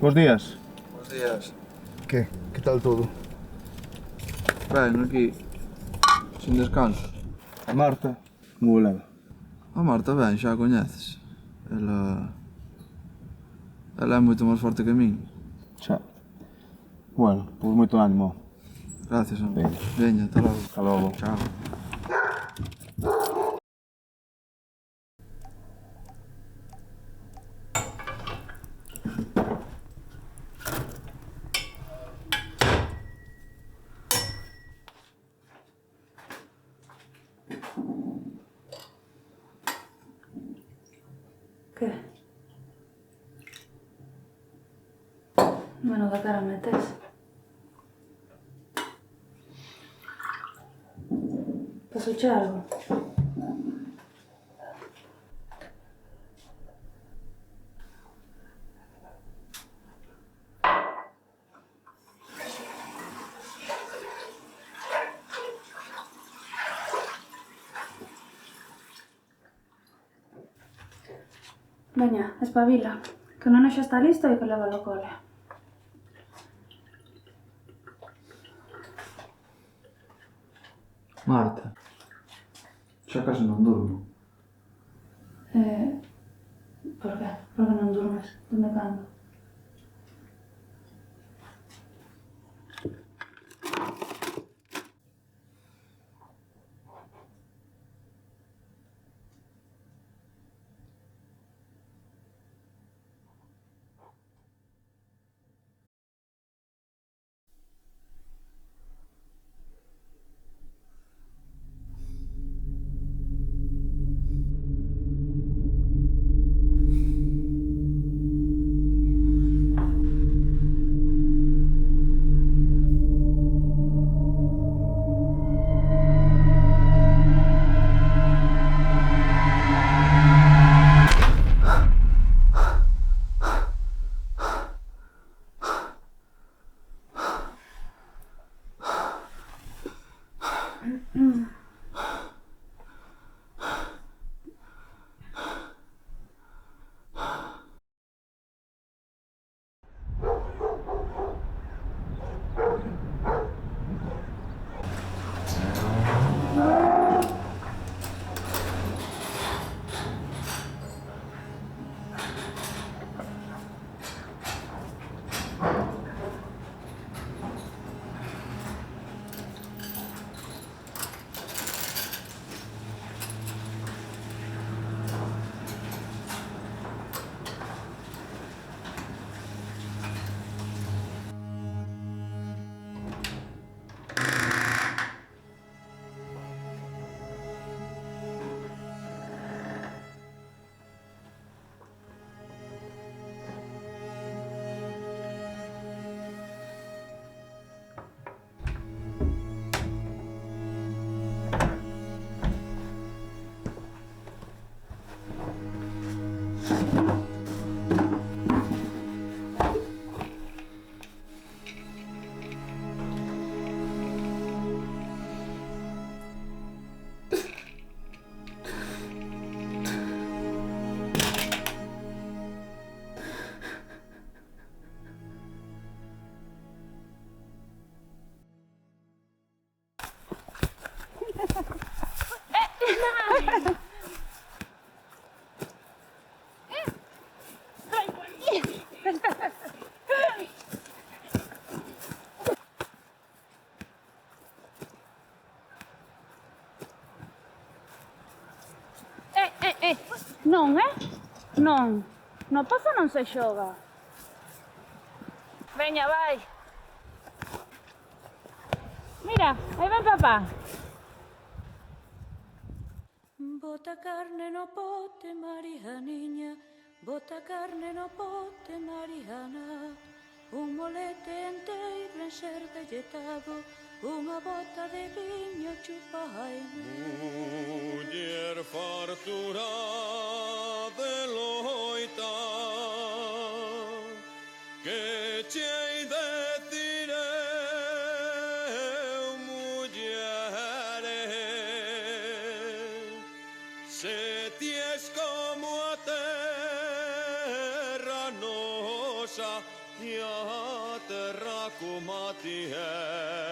Bos días. Buenos días. Que tal todo? Ben, aquí, sin descanso. A Marta, como leva? A Marta, ben, xa a coñeces. Ela é moito máis forte que min. Xa. Bueno, pois moito ánimo. Gracias, home. Veña. Veña, ata logo. Hasta logo. Chao. Que? Menuda cara metes. Pasouche algo? Veña, espabila, que o neno xa está listo e que leva ao cole. Marta, xa case non durmo. Por que? Por que non durmes? Dende cando? Non, Non. No paso non se xoga. Veña, vai. Mira, aí ven papá. Bota carne no pote, Marijaniña, bota carne no pote, Marijana. Un molete enteiro en ser delletado, unha bota de viño chupaime. Muller fartura de loita, que che hei de decir eu, mullere, se ti es como a terra nosa, ja terra kumatie